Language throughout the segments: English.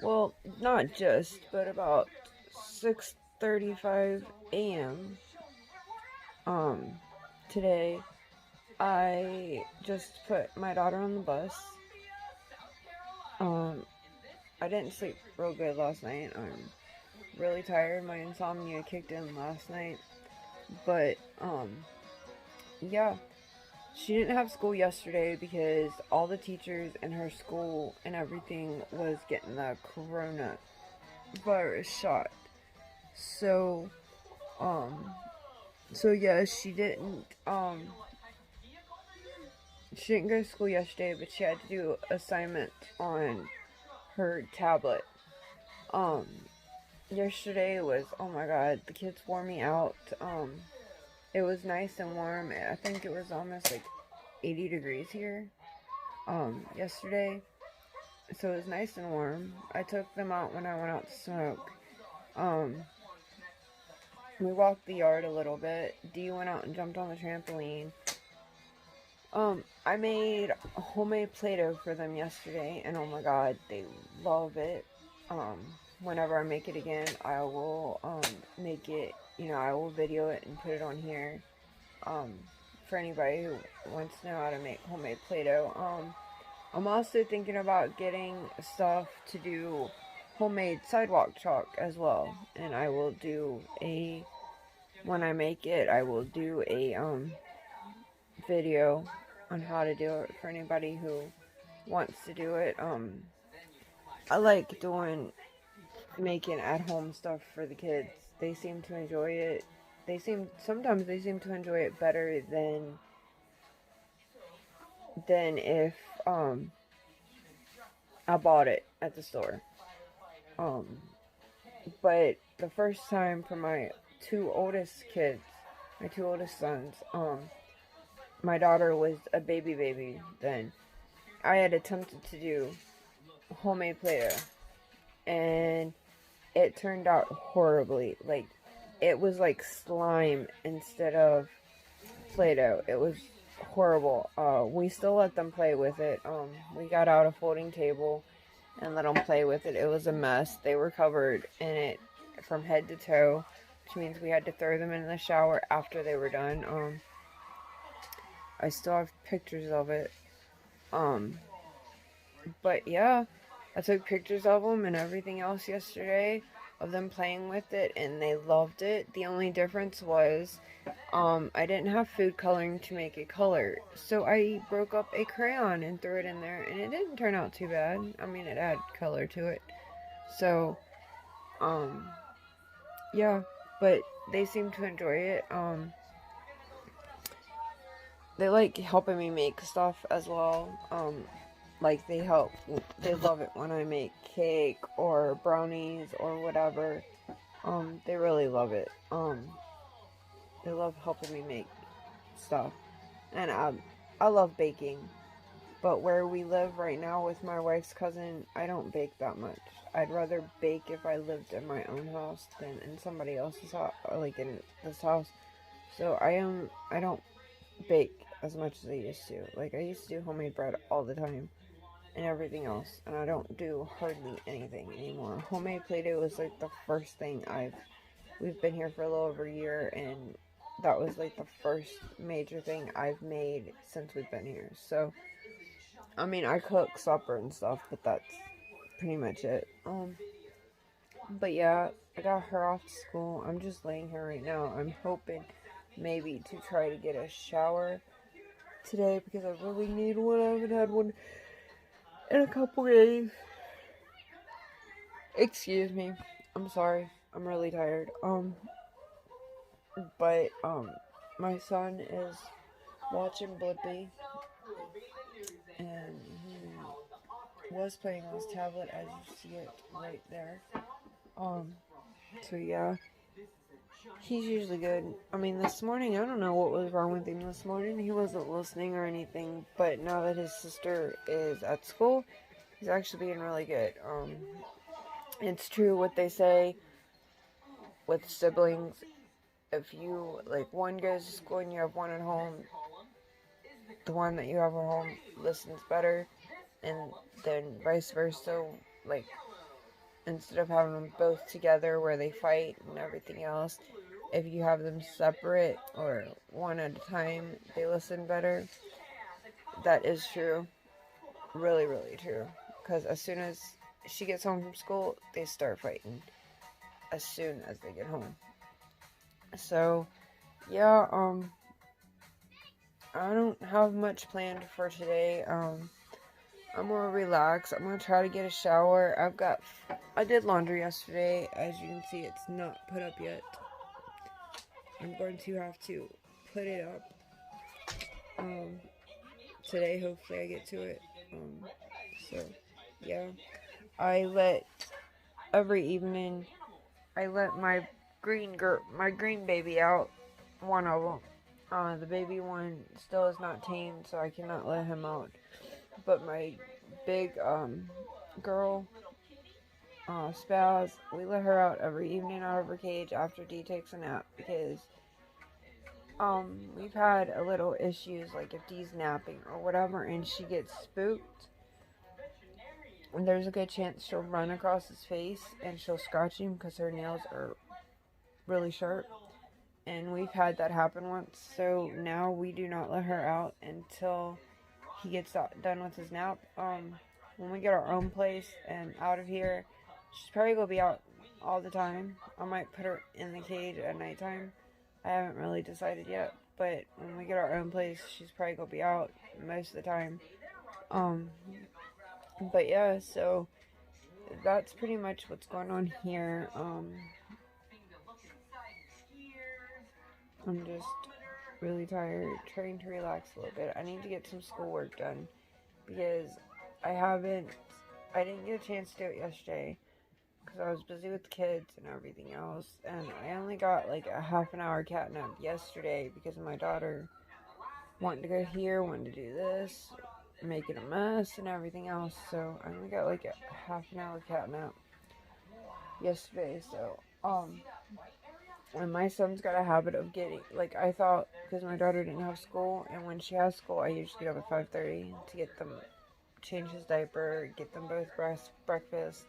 Well, not just, but about 6:35 a.m. um today, I just put my daughter on the bus. Um I didn't sleep real good last night. I'm really tired. My insomnia kicked in last night. But yeah, she didn't have school yesterday because all the teachers in her school and everything was getting the coronavirus shot. So, um, so yeah, she didn't go to school yesterday, but she had to do assignments on her tablet. Um, Yesterday was, oh my god, the kids wore me out. It was nice and warm. I think it was almost like 80 degrees here, yesterday. So it was nice and warm. I took them out when I went out to smoke. Um, we walked the yard a little bit. Dee went out and jumped on the trampoline. I made homemade Play-Doh for them yesterday, and oh my god, they love it. Whenever I make it again, I will, make it, I will video it and put it on here, um, for anybody who wants to know how to make homemade Play-Doh. I'm also thinking about getting stuff to do homemade sidewalk chalk as well, and I will do when I make it, I will do a, video on how to do it for anybody who wants to do it. I like making at home stuff for the kids. They seem to enjoy it. Sometimes they seem to enjoy it better than if I bought it at the store. Um but the first time for my two oldest kids, my two oldest sons, my daughter was a baby then. I had attempted to do homemade Play-Doh, and it turned out horribly. Like, it was like slime instead of Play-Doh. It was horrible. We still let them play with it. We got out a folding table and let them play with it. It was a mess. They were covered in it from head to toe, which means we had to throw them in the shower after they were done. I still have pictures of it. But yeah, I took pictures of them and everything else yesterday of them playing with it, and they loved it. The only difference was, I didn't have food coloring to make it color, so I broke up a crayon and threw it in there, and it didn't turn out too bad. I mean, it had color to it. So, yeah, but they seem to enjoy it. They like helping me make stuff as well. Like they love it when I make cake or brownies or whatever. They really love it. They love helping me make stuff. And I love baking. But where we live right now with my wife's cousin, I don't bake that much. I'd rather bake if I lived in my own house than in somebody else's house, or like in this house. So I don't bake as much as I used to. Like, I used to do homemade bread all the time and everything else, and I don't do hardly anything anymore. Homemade Play-Doh was like the first thing we've been here for a little over a year, and that was like the first major thing I've made since we've been here. So, I mean, I cook supper and stuff, but that's pretty much it. But yeah, I got her off to school. I'm just laying here right now. I'm hoping maybe to try to get a shower today because I really need one. I haven't had one in a couple days. Excuse me. I'm sorry. I'm really tired. But my son is watching Blippi, and he was playing on his tablet, as you see it right there. So yeah, he's usually good. I mean, this morning, I don't know what was wrong with him this morning. He wasn't listening or anything, but now that his sister is at school, he's actually being really good. It's true what they say with siblings. If you, like, one goes to school and you have one at home, the one that you have at home listens better and then vice versa, like, instead of having them both together where they fight and everything else, if you have them separate or one at a time, they listen better. That is true. Really, really true. Because as soon as she gets home from school, they start fighting as soon as they get home. So, yeah, I don't have much planned for today. I'm gonna relax. I'm gonna try to get a shower. I did laundry yesterday. As you can see, it's not put up yet. I'm going to have to put it up today. Hopefully I get to it. So yeah, every evening I let my green baby out. One of them. The baby one still is not tamed, so I cannot let him out. But my big girl, Spaz, we let her out every evening out of her cage after Dee takes a nap, because we've had a little issues, like if Dee's napping or whatever and she gets spooked, and there's a good chance she'll run across his face and she'll scratch him because her nails are really sharp. And we've had that happen once, so now we do not let her out until he gets done with his nap. When we get our own place and out of here, she's probably gonna be out all the time. I might put her in the cage at nighttime. I haven't really decided yet, but when we get our own place, she's probably gonna be out most of the time. But yeah, so that's pretty much what's going on here. I'm just really tired, trying to relax a little bit. I need to get some schoolwork done because I didn't get a chance to do it yesterday because I was busy with the kids and everything else, and I only got like a half an hour cat nap yesterday because of my daughter wanting to go here, wanting to do this, making a mess and everything else, so I only got like a half an hour cat nap yesterday, so, and my son's got a habit of getting, like, I thought, because my daughter didn't have school, and when she has school, I usually get up at 5:30 to get them, change his diaper, get them both breakfast,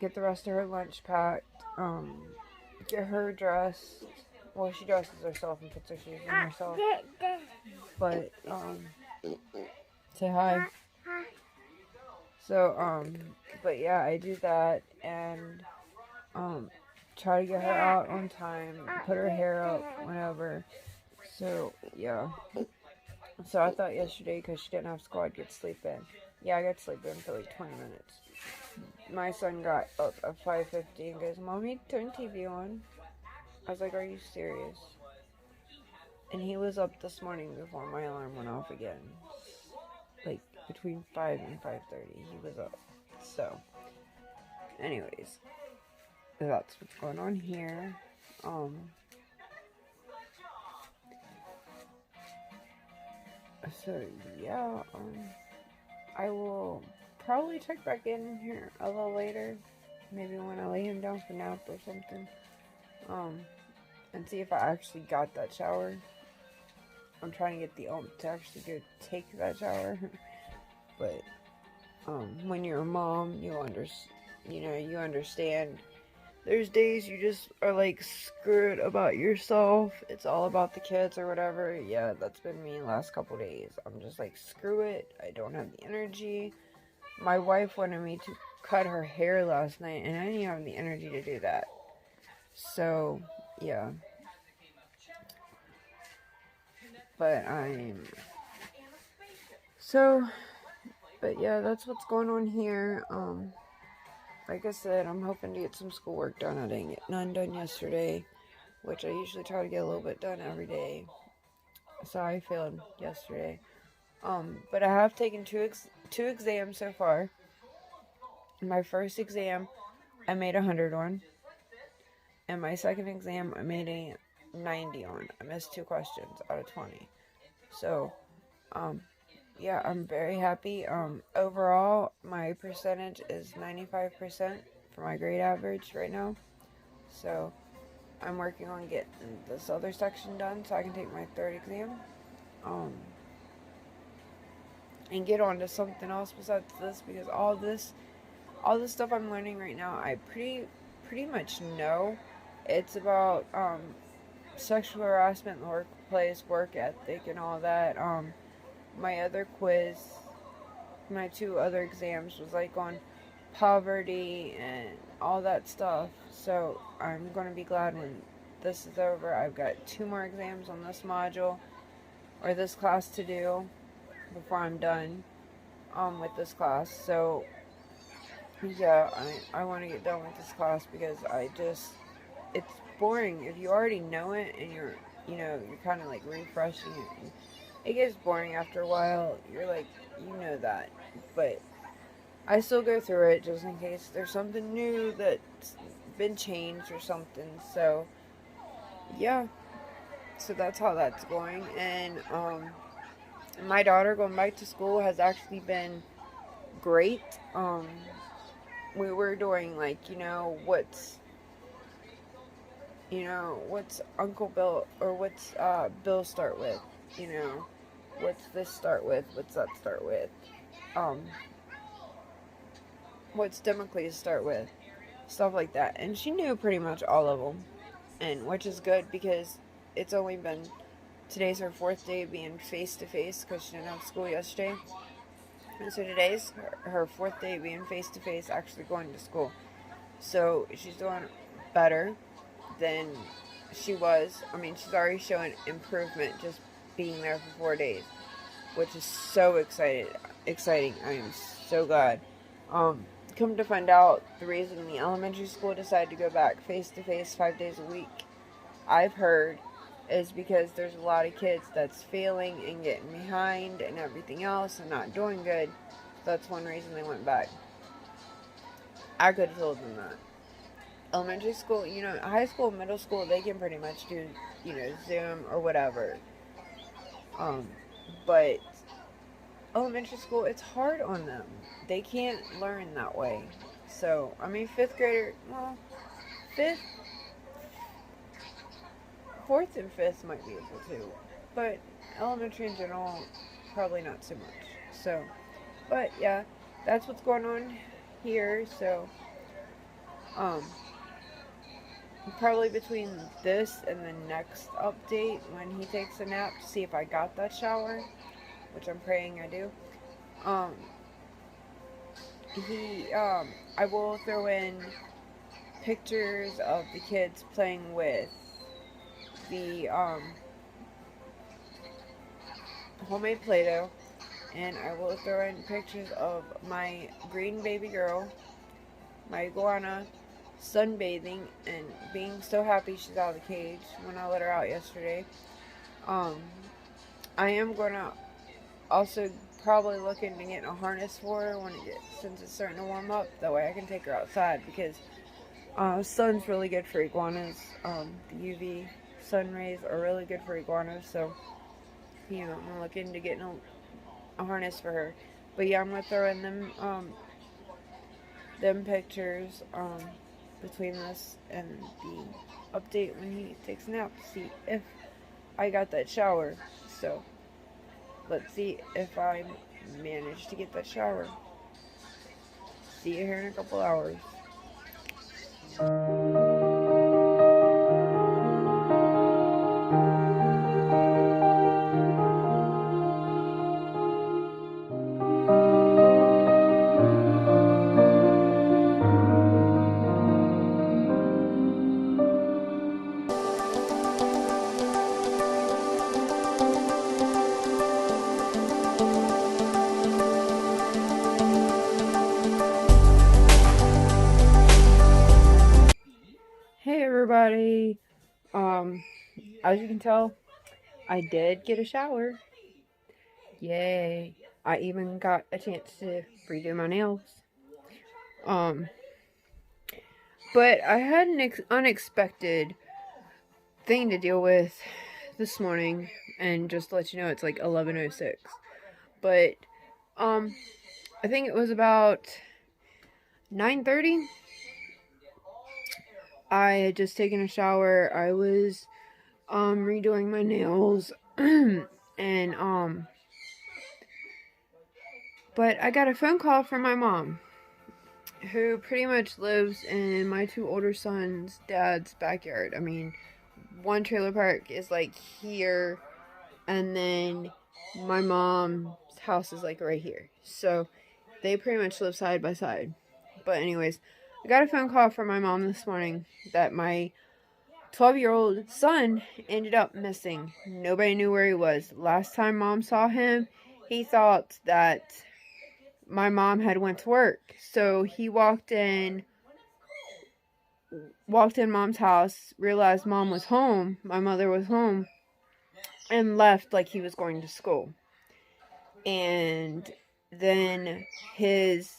get the rest of her lunch packed, get her dressed. Well, she dresses herself and puts her shoes on herself. But, say hi. So, but yeah, I do that, and, try to get her out on time, put her hair up whenever. So, yeah. So I thought yesterday, because she didn't have school, I'd get sleep in. Yeah, I got sleep in for like 20 minutes. My son got up at 5:50 and goes, "Mommy, turn TV on." I was like, "Are you serious?" And he was up this morning before my alarm went off again. Like, between 5 and 5:30, he was up. So, anyways, that's what's going on here. So, yeah, I will probably check back in here a little later. Maybe when I lay him down for nap or something. And see if I actually got that shower. I'm trying to get the to actually go take that shower. But, when you're a mom, you understand. There's days you just are like screwed about yourself. It's all about the kids or whatever. Yeah, that's been me the last couple days. I'm just like, screw it. I don't have the energy. My wife wanted me to cut her hair last night, and I didn't have the energy to do that. So, yeah. But but yeah, that's what's going on here. Like I said, I'm hoping to get some schoolwork done. I didn't get none done yesterday, which I usually try to get a little bit done every day. So I failed yesterday. But I have taken two exams so far. My first exam, I made 100 on. And my second exam, I made a 90 on. I missed 2 questions out of 20. So, yeah, I'm very happy. Overall, my percentage is 95% for my grade average right now. So, I'm working on getting this other section done so I can take my third exam. and get on to something else besides this, because all this stuff I'm learning right now, I pretty much know. It's about sexual harassment in the workplace, work ethic, and all that. My other quiz, my two other exams was like on poverty and all that stuff. So I'm going to be glad when this is over. I've got 2 more exams on this module or this class to do before I'm done with this class. So yeah, I want to get done with this class because it's boring. If you already know it and you're kind of like refreshing it. It gets boring after a while. You're like, you know that. But I still go through it just in case there's something new that's been changed or something. So, yeah. So that's how that's going. And my daughter going back to school has actually been great. We were doing like, what's Uncle Bill or what's Bill start with? You know, what's this start with? What's that start with? Um, what's Democles start with? Stuff like that. And she knew pretty much all of them, and which is good because it's only been today's her 4th day being face to face because she didn't have school yesterday. And so today's her 4th day being face to face, actually going to school. So she's doing better than she was. I mean, she's already showing improvement just being there for 4 days, which is so exciting. I am so glad. Come to find out, the reason the elementary school decided to go back face to face 5 days a week, I've heard, is because there's a lot of kids that's failing and getting behind and everything else and not doing good. That's one reason they went back. I could have told them that. Elementary school, high school, middle school, they can pretty much do, Zoom or whatever. But elementary school, it's hard on them. They can't learn that way. So, I mean, 5th grader, well, 5th, 4th and 5th might be able to. But elementary in general, probably not so much. So, but yeah, that's what's going on here. So, probably between this and the next update when he takes a nap to see if I got that shower, which I'm praying I do. I will throw in pictures of the kids playing with the homemade Play-Doh, and I will throw in pictures of my green baby girl, my iguana, sunbathing and being so happy she's out of the cage when I let her out yesterday. I am gonna also probably look into getting a harness for her since it's starting to warm up. That way I can take her outside because sun's really good for iguanas. The UV sun rays are really good for iguanas, so I'm gonna look into getting a harness for her. But yeah, I'm gonna throw in them pictures between this and the update when he takes a nap to see if I got that shower. So let's see if I manage to get that shower. See you here in a couple hours. Hey everybody. As you can tell, I did get a shower. Yay. I even got a chance to redo my nails. But I had an unexpected thing to deal with this morning, and just to let you know, it's like 11:06. But I think it was about 9:30. I had just taken a shower. I was redoing my nails and But I got a phone call from my mom, who pretty much lives in my two older sons' dad's backyard. I mean, one trailer park is like here, and then my mom's house is like right here. So they pretty much live side by side. But anyways, I got a phone call from my mom this morning that my 12-year-old son ended up missing. Nobody knew where he was. Last time mom saw him, he thought that my mom had went to work. So he walked in mom's house, realized mom was home, my mother was home, and left like he was going to school. And then his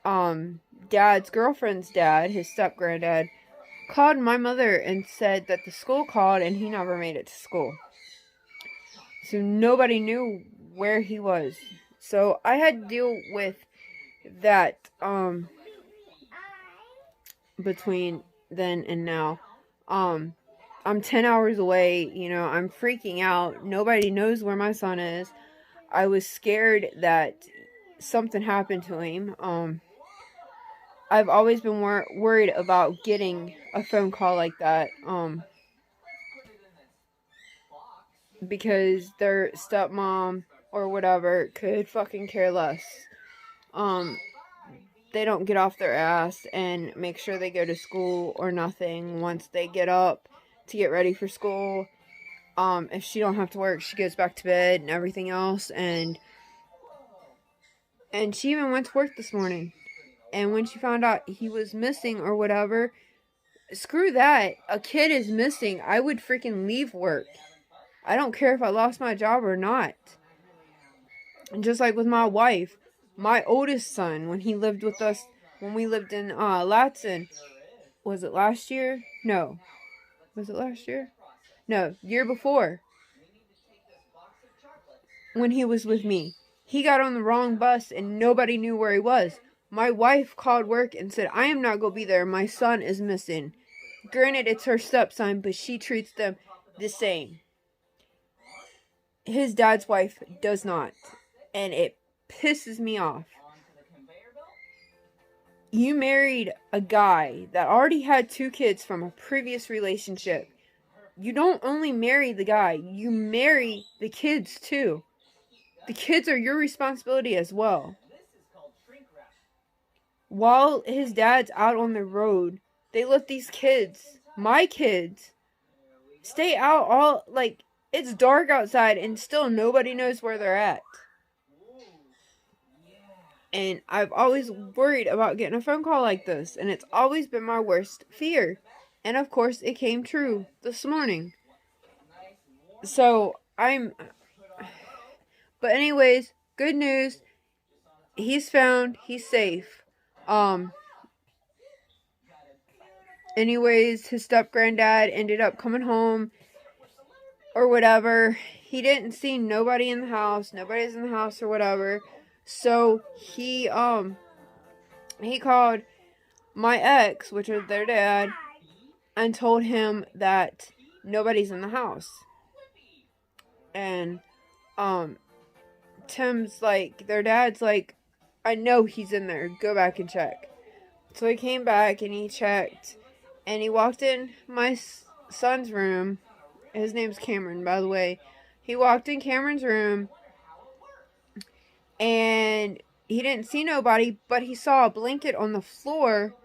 dad's girlfriend's dad, his step-granddad, called my mother and said that the school called and he never made it to school. So nobody knew where he was. So I had to deal with that between then and now. I'm 10 hours away, you know, I'm freaking out. Nobody knows where my son is. I was scared that something happened to him. I've always been worried about getting a phone call like that, because their stepmom or whatever could fucking care less. They don't get off their ass and make sure they go to school or nothing once they get up to get ready for school. If she don't have to work, she goes back to bed and everything else, and she even went to work this morning. And when she found out he was missing or whatever, screw that. A kid is missing. I would freaking leave work. I don't care if I lost my job or not. And just like with my wife, my oldest son, when he lived with us, when we lived in Latson, was it last year? No. Was it last year? No, year before. When he was with me, he got on the wrong bus and nobody knew where he was. My wife called work and said, I am not going to be there. My son is missing. Granted, it's her stepson, but she treats them the same. His dad's wife does not. And it pisses me off. You married a guy that already had 2 kids from a previous relationship. You don't only marry the guy, you marry the kids too. The kids are your responsibility as well. While his dad's out on the road, they let these kids, my kids, stay out all, like, it's dark outside and still nobody knows where they're at. And I've always worried about getting a phone call like this, and it's always been my worst fear. And of course, it came true this morning. So, but anyways, good news. He's found. He's safe. Anyways, his step-granddad ended up coming home or whatever. He didn't see nobody in the house. Nobody's in the house or whatever. So, he called my ex, which was their dad, and told him that nobody's in the house. And, Tim's like, their dad's like, I know he's in there. Go back and check. So he came back and he checked. And he walked in my son's room. His name's Cameron, by the way. He walked in Cameron's room. And he didn't see nobody, but he saw a blanket on the floor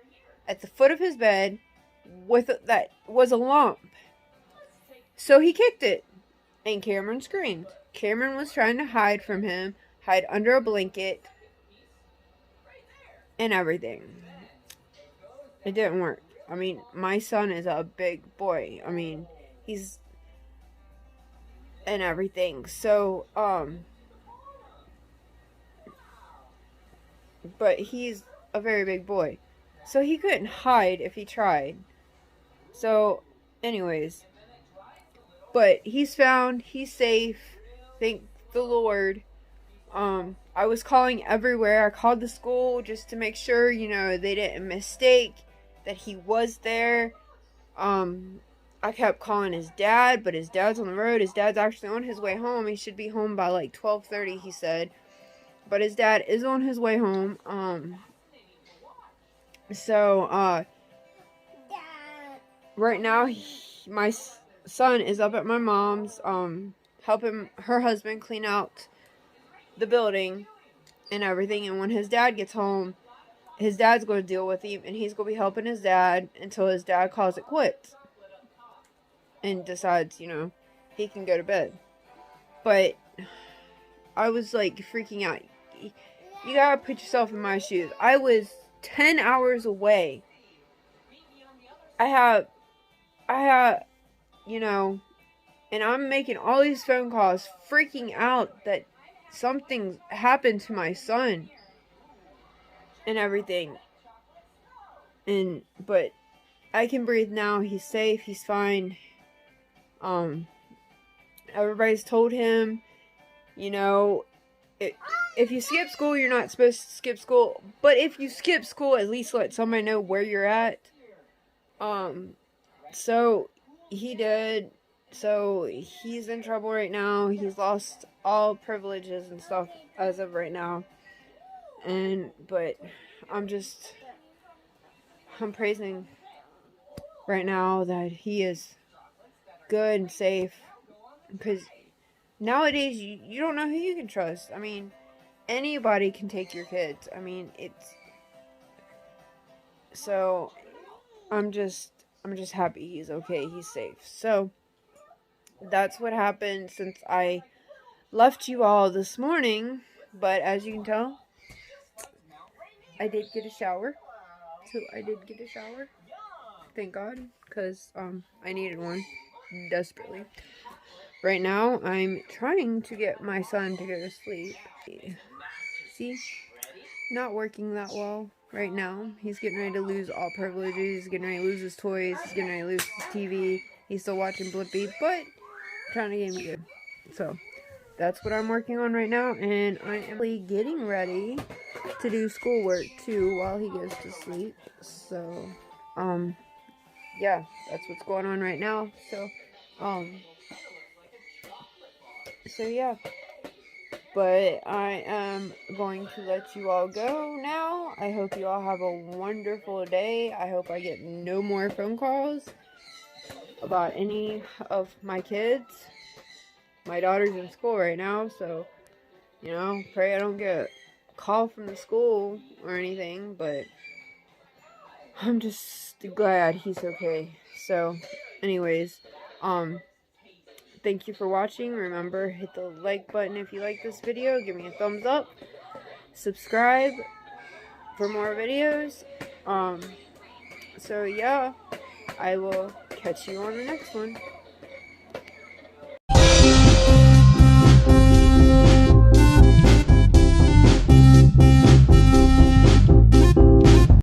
at the foot of his bed that was a lump. So he kicked it. And Cameron screamed. Cameron was trying to hide from him, hide under a blanket, and everything. It didn't work. I mean, my son is a big boy. I mean, he's and everything. So, but he's a very big boy. So he couldn't hide if he tried. So, anyways. But he's found. He's safe. Thank the Lord. I was calling everywhere. I called the school just to make sure, you know, they didn't mistake that he was there. I kept calling his dad, but his dad's on the road. His dad's actually on his way home. He should be home by like 12:30, he said. but his dad is on his way home. So right now, my son is up at my mom's, helping her husband clean out the building and everything. And when his dad gets home, his dad's going to deal with him, and he's going to be helping his dad until his dad calls it quits and decides, he can go to bed. But I was like freaking out. You gotta put yourself in my shoes. I was 10 hours away. I have, and I'm making all these phone calls, freaking out that something's happened to my son and everything. But I can breathe now. He's safe. He's fine. Everybody's told him, if you skip school, you're not supposed to skip school. But if you skip school, at least let somebody know where you're at. So he did. So he's in trouble right now. He's lost all privileges and stuff as of right now. But I'm praising right now that he is good and safe. Because nowadays, you don't know who you can trust. I mean, anybody can take your kids. I mean, so I'm just happy he's okay. He's safe. So that's what happened since I left you all this morning. But as you can tell, I did get a shower. So I did get a shower. Thank God, because I needed one desperately. Right now, I'm trying to get my son to go to sleep. See? Not working that well right now. He's getting ready to lose all privileges. He's getting ready to lose his toys. He's getting ready to lose his TV. He's still watching Blippi, but trying to get him good. So, that's what I'm working on right now. And I am really getting ready to do schoolwork, too, while he goes to sleep. So, yeah, that's what's going on right now. So yeah, but I am going to let you all go now. I hope you all have a wonderful day. I hope I get no more phone calls about any of my kids. My daughter's in school right now, so, pray I don't get a call from the school or anything, but I'm just glad he's okay. So, anyways, thank you for watching. Remember, hit the like button if you like this video. Give me a thumbs up. Subscribe for more videos. So yeah, I will catch you on the next one.